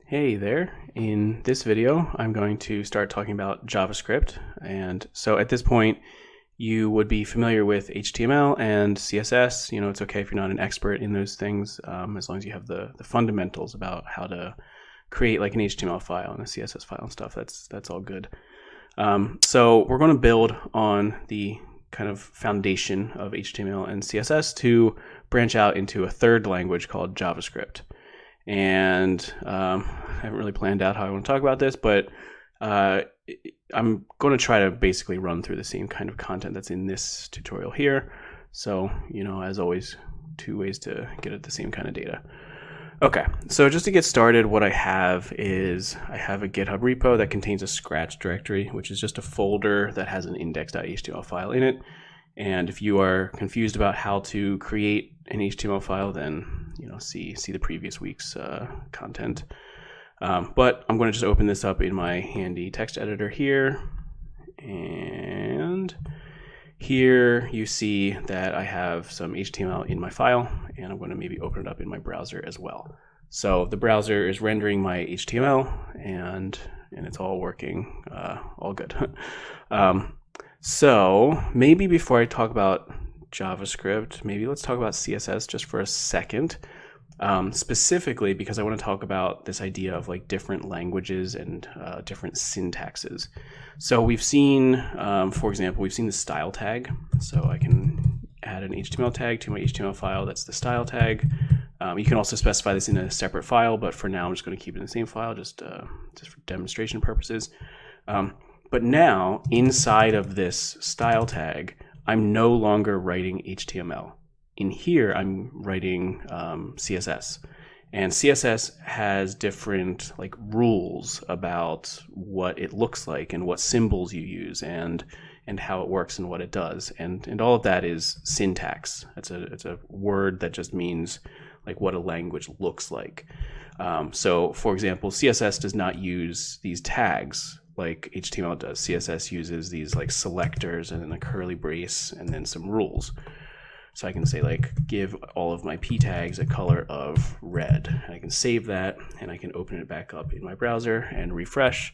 Hey there. In this video, I'm going to start talking about JavaScript. And so at this point, you would be familiar with HTML and CSS. You know, it's okay if you're not an expert in those things, as long as you have the fundamentals about how to create like an HTML file and a CSS file and stuff. That's all good. So we're going to build on the kind of foundation of HTML and CSS to branch out into a third language called JavaScript. And I haven't really planned out how I want to talk about this, but I'm going to try to basically run through the same kind of content that's in this tutorial here. So, you know, as always, two ways to get at the same kind of data. Okay, so just to get started, what I have is I have a GitHub repo that contains a Scratch directory, which is just a folder that has an index.html file in it. And if you are confused about how to create an HTML file, then see the previous week's content. But I'm going to just open this up in my handy text editor here, and here you see that I have some HTML in my file, and I'm going to maybe open it up in my browser as well. So the browser is rendering my HTML, and it's all working, all good. So maybe before I talk about JavaScript, maybe let's talk about CSS just for a second, specifically because I want to talk about this idea of like different languages and different syntaxes. So we've seen, for example, we've seen the style tag. So I can add an HTML tag to my HTML file. That's the style tag. You can also specify this in a separate file, but for now I'm just going to keep it in the same file just for demonstration purposes. But now inside of this style tag, I'm no longer writing HTML. In here, I'm writing CSS. And CSS has different like rules about what it looks like and what symbols you use and how it works and what it does. And all of that is syntax. It's a word that just means like what a language looks like. So for example, CSS does not use these tags like HTML does. CSS uses these like selectors and then a curly brace and then some rules. So I can say like give all of my p tags a color of red. I can save that and I can open it back up in my browser and refresh.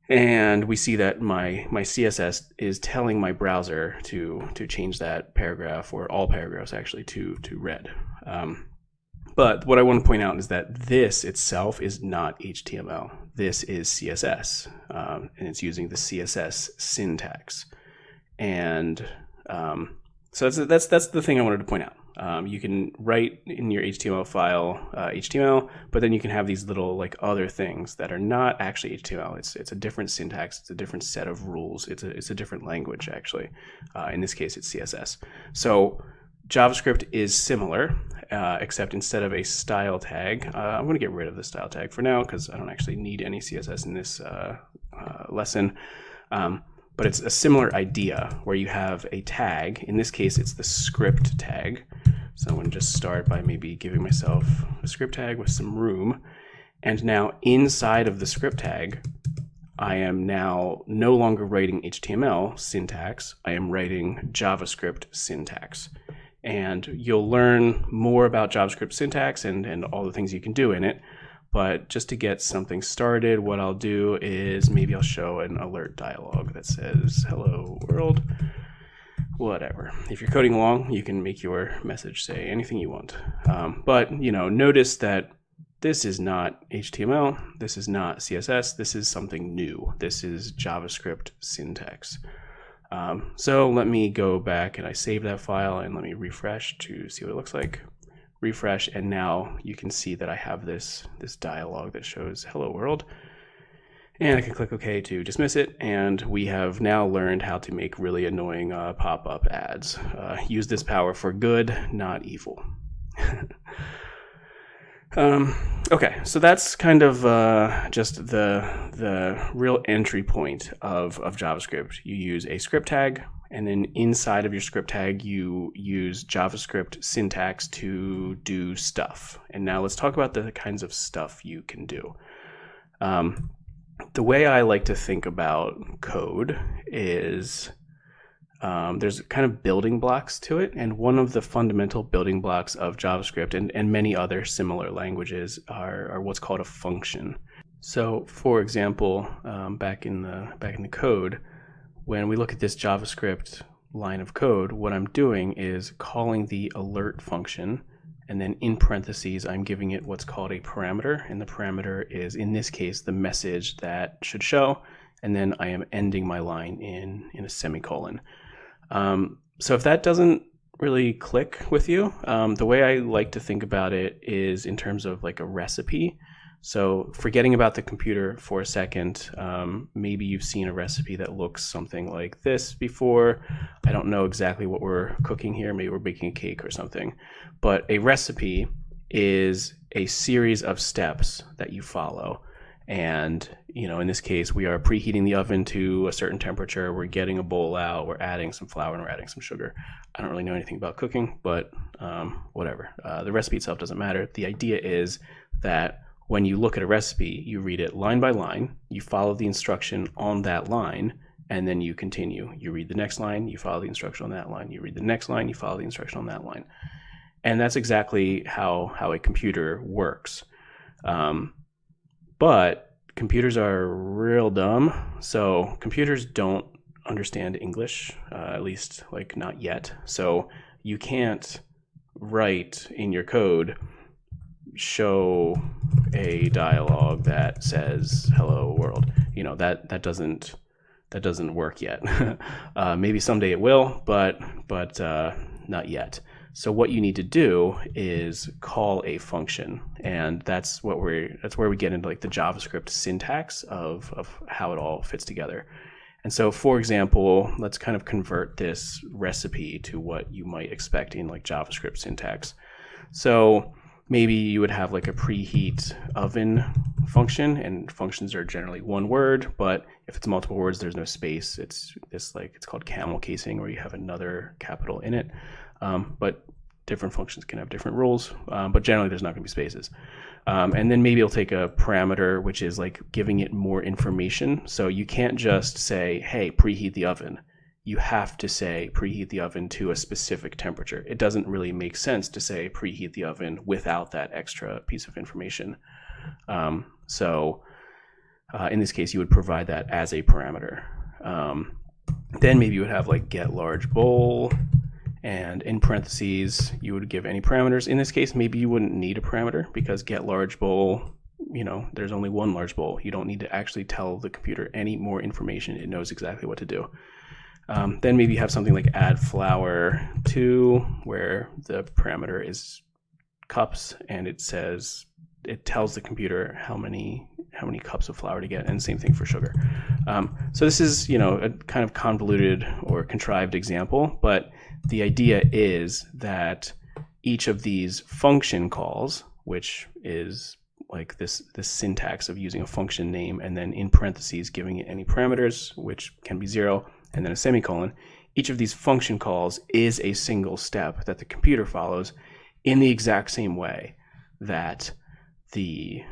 And we see that my CSS is telling my browser to change that paragraph, or all paragraphs actually, to red. But what I want to point out is that this itself is not HTML. This is CSS, and it's using the CSS syntax. And so that's the thing I wanted to point out. You can write in your HTML file HTML, but then you can have these little like other things that are not actually HTML. It's a different syntax. It's a different set of rules. It's a different language actually. In this case, it's CSS. So JavaScript is similar, except instead of a style tag, I'm going to get rid of the style tag for now because I don't actually need any CSS in this lesson. But it's a similar idea where you have a tag. In this case, it's the script tag. So I'm going to just start by maybe giving myself a script tag with some room. And now inside of the script tag, I am now no longer writing HTML syntax. I am writing JavaScript syntax. And you'll learn more about JavaScript syntax and all the things you can do in it. But just to get something started, what I'll do is maybe I'll show an alert dialog that says, hello world, whatever. If you're coding along, you can make your message say anything you want. But notice that this is not HTML, this is not CSS, this is something new. This is JavaScript syntax. So let me go back and I save that file and let me refresh to see what it looks like. Refresh, and now you can see that I have this dialog that shows hello world, and I can click OK to dismiss it, and we have now learned how to make really annoying pop-up ads. Use this power for good, not evil. Okay, so that's kind of just the real entry point of JavaScript. You use a script tag, and then inside of your script tag, you use JavaScript syntax to do stuff. And now let's talk about the kinds of stuff you can do. The way I like to think about code is there's kind of building blocks to it. And one of the fundamental building blocks of JavaScript and many other similar languages are what's called a function. So for example, back in the code, when we look at this JavaScript line of code, what I'm doing is calling the alert function, and then in parentheses, I'm giving it what's called a parameter, and the parameter is, in this case, the message that should show, and then I am ending my line in a semicolon. So if that doesn't really click with you, the way I like to think about it is in terms of like a recipe. So forgetting about the computer for a second, maybe you've seen a recipe that looks something like this before. I don't know exactly what we're cooking here. Maybe we're baking a cake or something. But a recipe is a series of steps that you follow. And, in this case, we are preheating the oven to a certain temperature. We're getting a bowl out. We're adding some flour and we're adding some sugar. I don't really know anything about cooking, but whatever. The recipe itself doesn't matter. The idea is that when you look at a recipe, you read it line by line, you follow the instruction on that line, and then you continue. You read the next line, you follow the instruction on that line. You read the next line, you follow the instruction on that line. And that's exactly how a computer works. But computers are real dumb. So computers don't understand English, at least like not yet. So you can't write in your code, show a dialogue that says hello world. That doesn't work yet. Maybe someday it will, but not yet. So what you need to do is call a function, and that's where we get into like the JavaScript syntax of how it all fits together. And so, for example, let's kind of convert this recipe to what you might expect in like JavaScript syntax. So maybe you would have like a preheat oven function, and functions are generally one word, but if it's multiple words, there's no space. It's called camel casing, where you have another capital in it. But different functions can have different rules, but generally there's not going to be spaces. And then maybe you'll take a parameter, which is like giving it more information. So you can't just say, hey, preheat the oven. You have to say preheat the oven to a specific temperature. It doesn't really make sense to say preheat the oven without that extra piece of information. So in this case, you would provide that as a parameter. Then maybe you would have like get large bowl, and in parentheses, you would give any parameters. In this case, maybe you wouldn't need a parameter because get large bowl, there's only one large bowl. You don't need to actually tell the computer any more information. It knows exactly what to do. Then maybe you have something like add flour to, where the parameter is cups, and it tells the computer how many cups of flour to get, and same thing for sugar. So this is a kind of convoluted or contrived example, but the idea is that each of these function calls, which is like this syntax of using a function name and then in parentheses giving it any parameters, which can be 0, and then a semicolon. Each of these function calls is a single step that the computer follows in the exact same way that the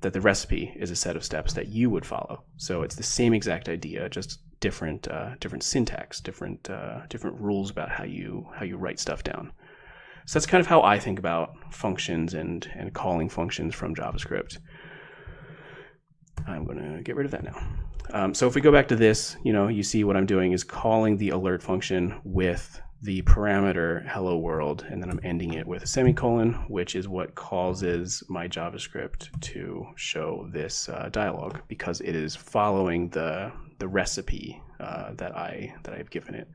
recipe is a set of steps that you would follow. So it's the same exact idea, just different syntax, different rules about how you write stuff down. So that's kind of how I think about functions and calling functions from JavaScript. I'm going to get rid of that now. So if we go back to this, you see what I'm doing is calling the alert function with the parameter hello world, and then I'm ending it with a semicolon, which is what causes my JavaScript to show this dialog, because it is following the recipe that I've given it.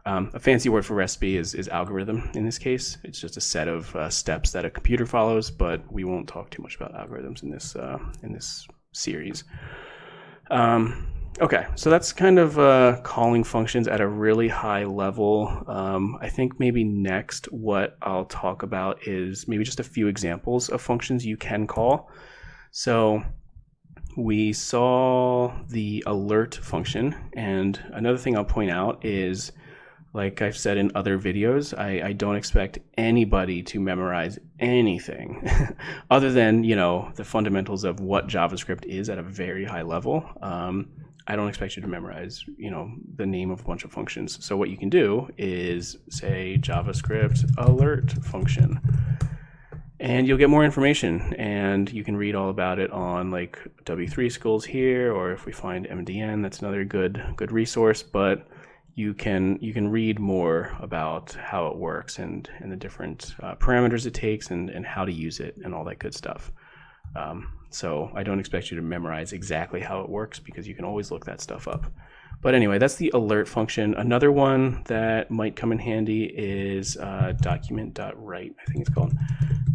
A fancy word for recipe is algorithm in this case. It's just a set of steps that a computer follows, but we won't talk too much about algorithms in this series. Okay, so that's kind of calling functions at a really high level. I think maybe next what I'll talk about is maybe just a few examples of functions you can call. So we saw the alert function, and another thing I'll point out is, like I've said in other videos, I don't expect anybody to memorize anything other than, the fundamentals of what JavaScript is at a very high level. I don't expect you to memorize, the name of a bunch of functions. So what you can do is say JavaScript alert function, and you'll get more information, and you can read all about it on like W3 Schools here, or if we find MDN, that's another good resource. But you can read more about how it works and the different parameters it takes and how to use it and all that good stuff. So I don't expect you to memorize exactly how it works, because you can always look that stuff up. But anyway, that's the alert function. Another one that might come in handy is document.write. I think it's called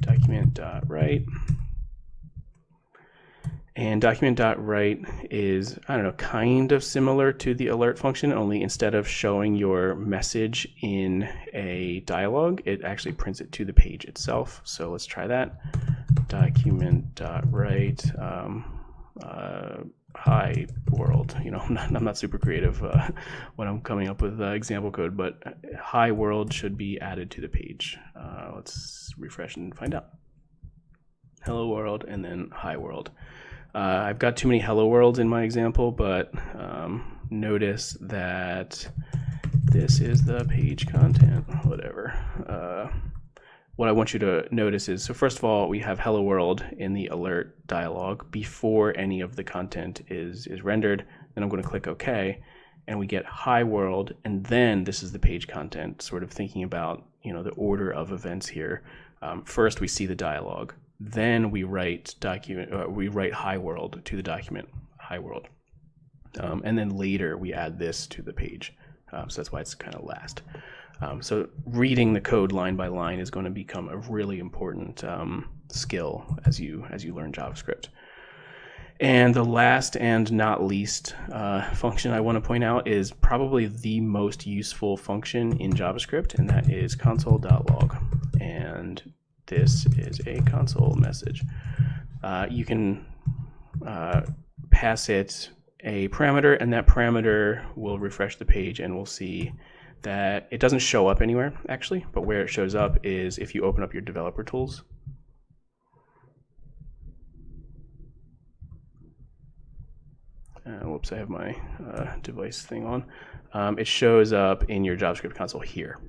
document.write. And document.write is, I don't know, kind of similar to the alert function, only instead of showing your message in a dialog, it actually prints it to the page itself. So let's try that. Document.write, hi world. I'm not super creative when I'm coming up with example code, but hi world should be added to the page. Let's refresh and find out. Hello world, and then hi world. I've got too many hello worlds in my example, but notice that this is the page content, whatever. What I want you to notice is, so first of all, we have hello world in the alert dialog before any of the content is rendered. Then I'm going to click OK, and we get hi world, and then this is the page content, sort of thinking about the order of events here. First we see the dialog. Then we write hi world to the document, hi world, and then later we add this to the page. So that's why it's kind of last. So reading the code line by line is going to become a really important skill as you learn JavaScript. And the last and not least function I want to point out is probably the most useful function in JavaScript, and that is console.log. And this is a console message. You can pass it a parameter, and that parameter will refresh the page, and we'll see that it doesn't show up anywhere actually, but where it shows up is if you open up your developer tools. Whoops, I have my device thing on. It shows up in your JavaScript console here.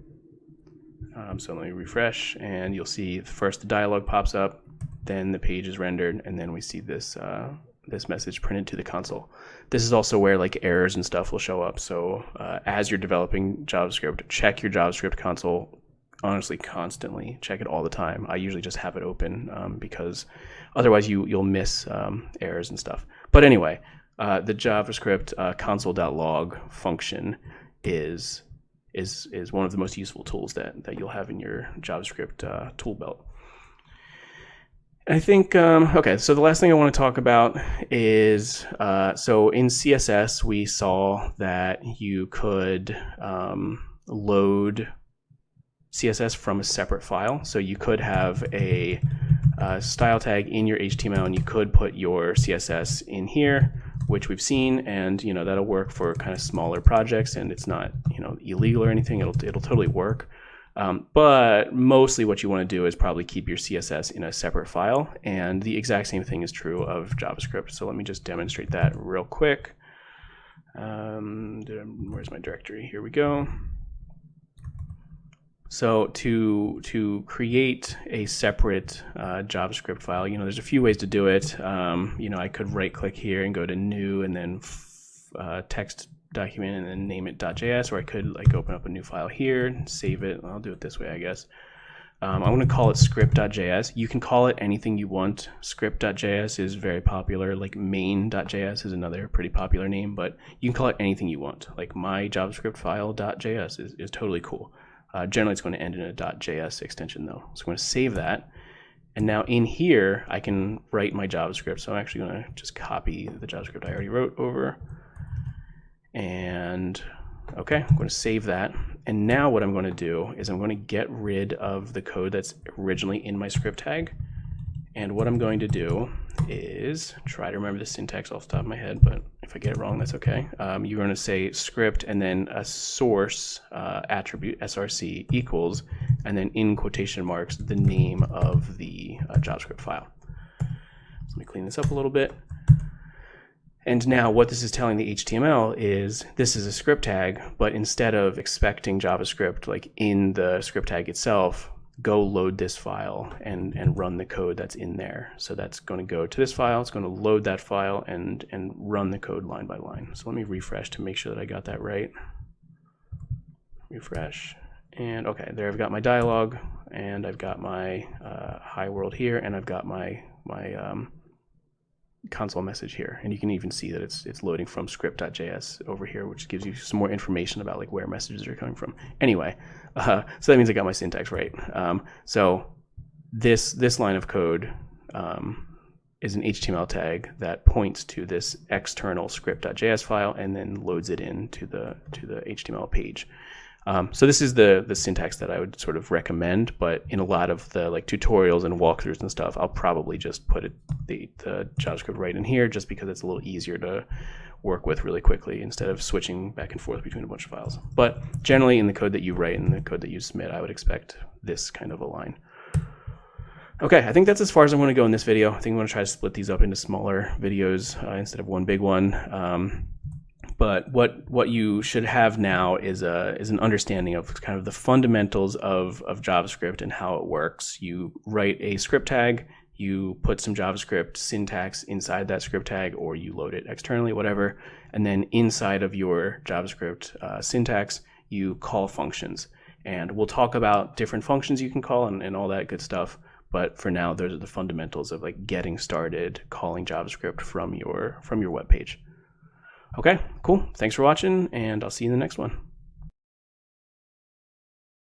So let me refresh, and you'll see first the dialog pops up, then the page is rendered, and then we see this this message printed to the console. This is also where like errors and stuff will show up. So as you're developing JavaScript, check your JavaScript console, honestly, constantly. Check it all the time. I usually just have it open because otherwise you'll miss errors and stuff. But anyway, the JavaScript console.log function is one of the most useful tools that you'll have in your JavaScript tool belt. I think, okay, so the last thing I want to talk about is, so in CSS, we saw that you could load CSS from a separate file. So you could have a style tag in your HTML, and you could put your CSS in here, which we've seen, and that'll work for kind of smaller projects, and it's not illegal or anything. It'll totally work. But mostly what you want to do is probably keep your CSS in a separate file, and the exact same thing is true of JavaScript. So let me just demonstrate that real quick. Where's my directory? Here we go. So to create a separate JavaScript file, there's a few ways to do it. I could right click here and go to new, and then text document, and then name it .js, or I could like open up a new file here and save it. I'll do it this way, I guess. I'm going to call it script.js. You can call it anything you want. Script.js is very popular. Like main.js is another pretty popular name, but you can call it anything you want. Like my JavaScript file.js is totally cool. Generally, it's going to end in a .js extension though. So I'm going to save that. And now in here, I can write my JavaScript. So I'm actually going to just copy the JavaScript I already wrote over. And okay, I'm going to save that. And now what I'm going to do is I'm going to get rid of the code that's originally in my script tag. And what I'm going to do is try to remember the syntax off the top of my head, but if I get it wrong, that's okay. You're going to say script and then a source attribute, src, equals, and then in quotation marks, the name of the JavaScript file. So let me clean this up a little bit. And now what this is telling the HTML is this is a script tag, but instead of expecting JavaScript like in the script tag itself, go load this file and run the code that's in there. So that's going to go to this file, it's going to load that file and run the code line by line. So let me refresh to make sure that I got that right. Refresh. And okay, there I've got my dialog, and I've got my hi world here, and I've got my console message here, and you can even see that it's loading from script.js over here, which gives you some more information about like where messages are coming from. Anyway, so that means I got my syntax right. So this line of code is an HTML tag that points to this external script.js file and then loads it into the HTML page. So this is the syntax that I would sort of recommend, but in a lot of the like tutorials and walkthroughs and stuff, I'll probably just put the JavaScript right in here just because it's a little easier to work with really quickly instead of switching back and forth between a bunch of files. But generally in the code that you write and the code that you submit, I would expect this kind of a line. Okay, I think that's as far as I'm going to go in this video. I think I'm going to try to split these up into smaller videos instead of one big one. But what you should have now is an understanding of kind of the fundamentals of JavaScript and how it works. You write a script tag, you put some JavaScript syntax inside that script tag, or you load it externally, whatever. And then inside of your JavaScript syntax, you call functions. And we'll talk about different functions you can call and all that good stuff. But for now, those are the fundamentals of like getting started calling JavaScript from your web page. Okay, cool. Thanks for watching, and I'll see you in the next one.